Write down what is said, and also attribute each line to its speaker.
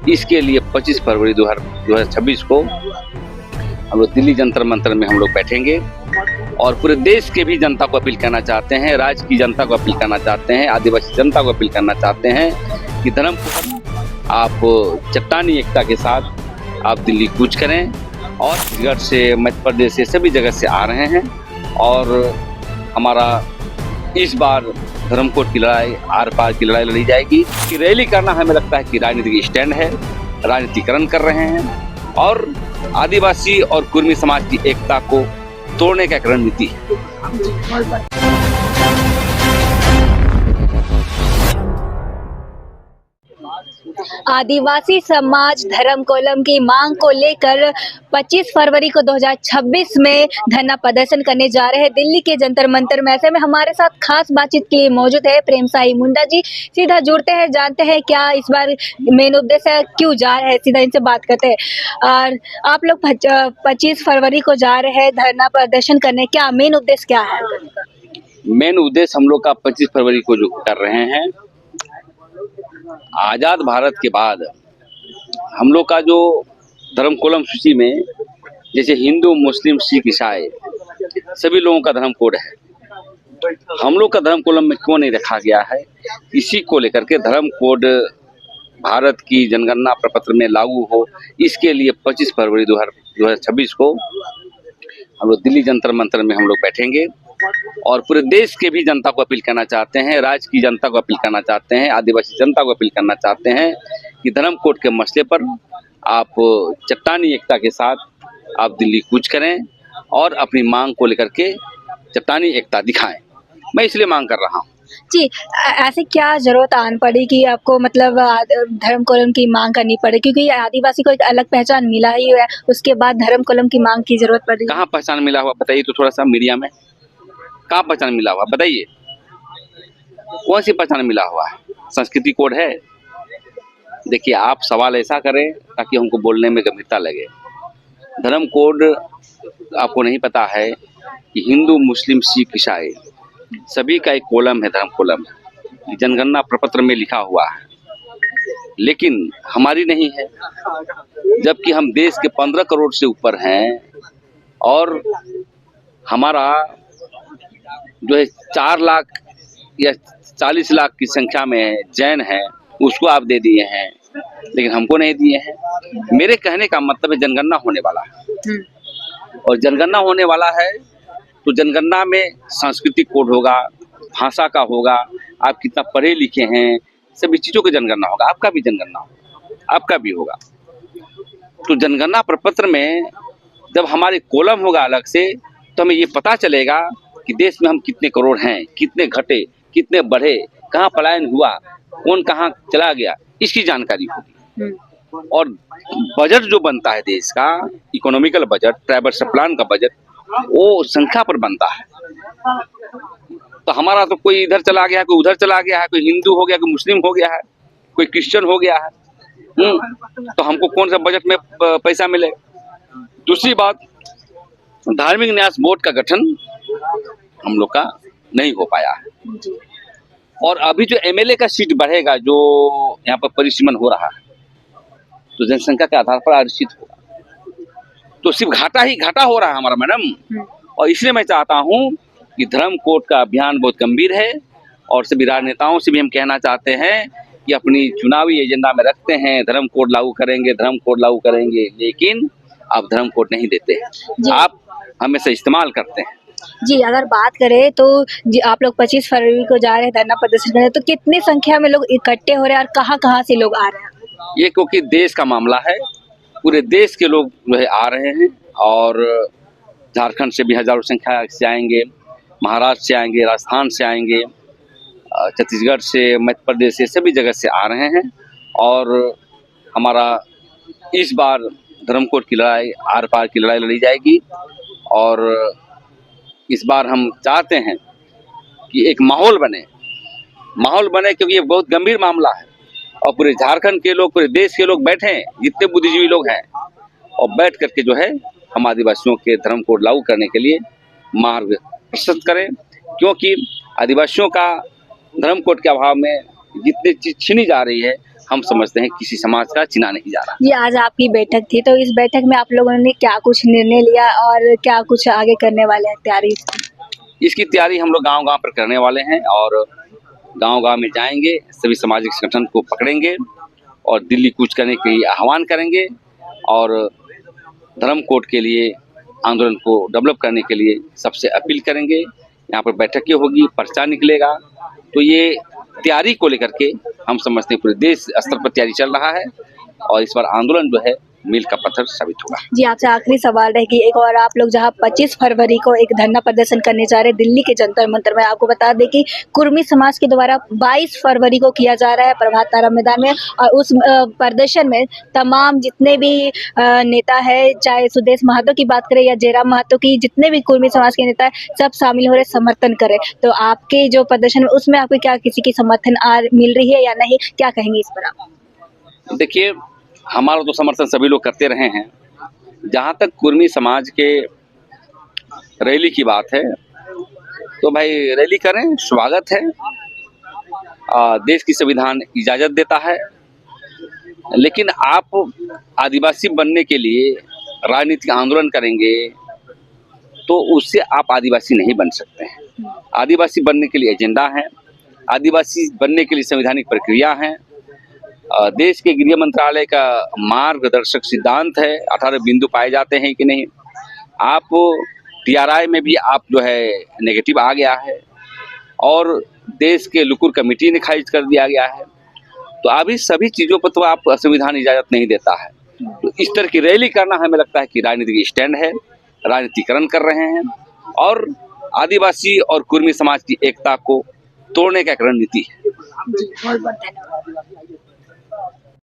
Speaker 1: इसके लिए 25 फरवरी 2026 को हम लोग दिल्ली जंतर मंतर में हम लोग बैठेंगे और पूरे देश के भी जनता को अपील करना चाहते हैं, राज्य की जनता को अपील करना चाहते हैं, आदिवासी जनता को अपील करना चाहते हैं कि धर्म आप चट्टानी एकता के साथ आप दिल्ली कूच करें। और छत्तीसगढ़ से, मध्य प्रदेश से, सभी जगह से आ रहे हैं और हमारा इस बार धर्म कोड की लड़ाई, आर पार की लड़ाई लड़ी जाएगी। कि रैली करना हमें लगता है कि राजनीतिक स्टैंड है, राजनीतिकरण कर रहे हैं और आदिवासी और कुर्मी समाज की एकता को तोड़ने का एक रणनीति है।
Speaker 2: आदिवासी समाज धर्म कोलम की मांग को लेकर 25 फरवरी को 2026 में धरना प्रदर्शन करने जा रहे हैं दिल्ली के जंतर मंतर में। ऐसे में हमारे साथ खास बातचीत के लिए मौजूद है प्रेम साई मुंडा जी। सीधा जुड़ते हैं, जानते हैं क्या इस बार मेन उद्देश्य है, क्यों जा रहे हैं, सीधा इनसे बात करते हैं। और आप लोग 25 फरवरी को जा रहे हैं धरना प्रदर्शन करने, क्या मेन उद्देश्य क्या है?
Speaker 1: मेन उद्देश्य हम लोग का 25 फरवरी को जो कर रहे हैं, आजाद भारत के बाद हम लोग का जो धर्म कोलम सूची में जैसे हिंदू, मुस्लिम, सिख, ईसाई सभी लोगों का धर्म कोड है, हम लोग का धर्म कोलम में क्यों नहीं रखा गया है? इसी को लेकर के धर्म कोड भारत की जनगणना प्रपत्र में लागू हो, इसके लिए 25 फरवरी 2026 को हम लोग दिल्ली जंतर मंतर में हम लोग बैठेंगे और पूरे देश के भी जनता को अपील करना चाहते हैं, राज्य की जनता को अपील करना चाहते हैं, आदिवासी जनता को अपील करना चाहते हैं कि धर्म कोड के मसले पर आप चट्टानी एकता के साथ आप दिल्ली कूच करें और अपनी मांग को लेकर के चट्टानी एकता दिखाएं। मैं इसलिए मांग कर रहा हूं।
Speaker 2: जी, ऐसे क्या जरूरत आन पड़ी कि आपको मतलब धर्म कोलम की मांग करनी पड़े? क्योंकि आदिवासी को एक अलग पहचान मिला ही है, उसके बाद धर्म कोलम की मांग की जरूरत पड़ी।
Speaker 1: कहाँ पहचान मिला हुआ बताइए तो थोड़ा सा मीडिया में, कहाँ पहचान मिला हुआ बताइए, कौन सी पहचान मिला हुआ है? संस्कृति कोड है? देखिए, आप सवाल ऐसा करें ताकि हमको बोलने में गंभीरता लगे। धर्म कोड आपको नहीं पता है कि हिंदू, मुस्लिम, सिख, ईसाई सभी का एक कोलम है, धर्म कोलम है, जनगणना प्रपत्र में लिखा हुआ है, लेकिन हमारी नहीं है। जबकि हम देश के 15 करोड़ से ऊपर हैं और हमारा जो है 4 लाख या 40 लाख की संख्या में जैन है, उसको आप दे दिए हैं, लेकिन हमको नहीं दिए हैं। मेरे कहने का मतलब है जनगणना होने वाला है और जनगणना होने वाला है तो जनगणना में सांस्कृतिक कोड होगा, भाषा का होगा, आप कितना पढ़े लिखे हैं, सभी चीज़ों की जनगणना होगा। आपका भी जनगणना होगा, आपका भी होगा। तो जनगणना प्रपत्र में जब हमारे कोलम होगा अलग से, तो हमें ये पता चलेगा कि देश में हम कितने करोड़ हैं, कितने घटे, कितने बढ़े, कहाँ पलायन हुआ, कौन कहाँ चला गया, इसकी जानकारी होगी। और बजट जो बनता है देश का, इकोनॉमिकल बजट, ट्राइबल प्लान का बजट, वो संख्या पर बनता है। तो हमारा तो कोई इधर चला गया है, कोई उधर चला गया है, कोई हिंदू हो गया, कोई मुस्लिम हो गया है, कोई क्रिश्चियन हो गया है, तो हमको कौन सा बजट में पैसा मिले? दूसरी बात, धार्मिक न्यास बोर्ड का गठन हम लोग का नहीं हो पाया है और अभी जो एमएलए का सीट बढ़ेगा, जो यहाँ पर परिसीमन हो रहा है, तो जनसंख्या के आधार पर आरक्षित होगा, तो सिर्फ घाटा ही घाटा हो रहा है हमारा मैडम। और इसलिए मैं चाहता हूँ कि धर्म कोड का अभियान बहुत गंभीर है और सभी राजनेताओं से भी हम कहना चाहते हैं कि अपनी चुनावी एजेंडा में रखते हैं धर्म कोड लागू करेंगे, धर्म कोड लागू करेंगे, लेकिन आप धर्म कोड नहीं देते हैं, आप हमेशा इस्तेमाल करते हैं।
Speaker 2: जी, अगर बात करें तो जी, आप लोग 25 फरवरी को जा रहे हैं धरना प्रदर्शन करने, तो कितनी संख्या में लोग इकट्ठे हो रहे हैं और कहाँ से लोग आ रहे हैं?
Speaker 1: ये क्योंकि देश का मामला है, पूरे देश के लोग जो है आ रहे हैं और झारखंड से भी हजारों संख्या से आएंगे, महाराष्ट्र से आएंगे, राजस्थान से आएंगे, छत्तीसगढ़ से, मध्य प्रदेश से, सभी जगह से आ रहे हैं और हमारा इस बार धर्म कोड की लड़ाई, आर पार की लड़ाई लड़ी जाएगी। और इस बार हम चाहते हैं कि एक माहौल बने क्योंकि ये बहुत गंभीर मामला है और पूरे झारखंड के लोग, पूरे देश के लोग बैठे हैं, जितने बुद्धिजीवी लोग हैं, और बैठ करके जो है हम आदिवासियों के धर्म कोड लागू करने के लिए मार्ग प्रशस्त करें। क्योंकि आदिवासियों का धर्म कोड के अभाव में जितनी चीज छीनी जा रही है, हम समझते हैं किसी समाज का चिना नहीं जा रहा।
Speaker 2: ये आज आपकी बैठक थी, तो इस बैठक में आप लोगों ने क्या कुछ निर्णय लिया और क्या कुछ आगे करने वाले हैं तैयारी इसकी?
Speaker 1: इसकी तैयारी हम लोग गांव-गांव पर करने वाले हैं और गांव-गांव में जाएंगे, सभी सामाजिक संगठन को पकड़ेंगे और दिल्ली कूच करने के लिए आह्वान करेंगे और धर्म कोड के लिए आंदोलन को डेवलप करने के लिए सबसे अपील करेंगे। यहाँ पर बैठकें होगी, पर्चा निकलेगा। तो ये तैयारी को लेकर के हम समझते हैं पूरे देश स्तर पर तैयारी चल रहा है और इस बार आंदोलन जो है मील का पत्थर साबित होगा।
Speaker 2: जी, आपसे आखिरी सवाल रहेगी एक और, आप लोग जहां 25 फरवरी को एक धरना प्रदर्शन करने जा रहे हैं दिल्ली के जंतर मंतर में, आपको बता दें कि कुर्मी समाज के द्वारा 22 फरवरी को किया जा रहा है प्रभात तारा मैदान में, और उस प्रदर्शन में तमाम जितने भी नेता है, चाहे सुदेश महतो की बात करें या जयराम महतो की, जितने भी कुर्मी समाज के नेता है, सब शामिल हो रहे, समर्थन करें। तो आपके जो प्रदर्शन है उसमें आपको क्या किसी की समर्थन मिल रही है या नहीं, क्या कहेंगे इस पर आप?
Speaker 1: देखिए, हमारा तो समर्थन सभी लोग करते रहे हैं। जहाँ तक कुर्मी समाज के रैली की बात है, तो भाई रैली करें, स्वागत है। देश की संविधान इजाज़त देता है, लेकिन आप आदिवासी बनने के लिए राजनीतिक आंदोलन करेंगे, तो उससे आप आदिवासी नहीं बन सकते हैं। आदिवासी बनने के लिए एजेंडा है, आदिवासी बनने के लिए संवैधानिक प्रक्रिया है। देश के गृह मंत्रालय का मार्गदर्शक सिद्धांत है, 18 बिंदु पाए जाते हैं कि नहीं। आप टीआरआई में भी आप जो है नेगेटिव आ गया है और देश के लुकुर कमेटी ने खारिज कर दिया गया है। तो अभी सभी चीज़ों पर तो आप संविधान इजाज़त नहीं देता है। तो इस तरह की रैली करना हमें लगता है कि राजनीतिक स्टैंड है, राजनीतिकरण कर रहे हैं और आदिवासी और कुर्मी समाज की एकता को तोड़ने का एक रणनीति है।
Speaker 2: जी, बहुत बहुत धन्यवाद।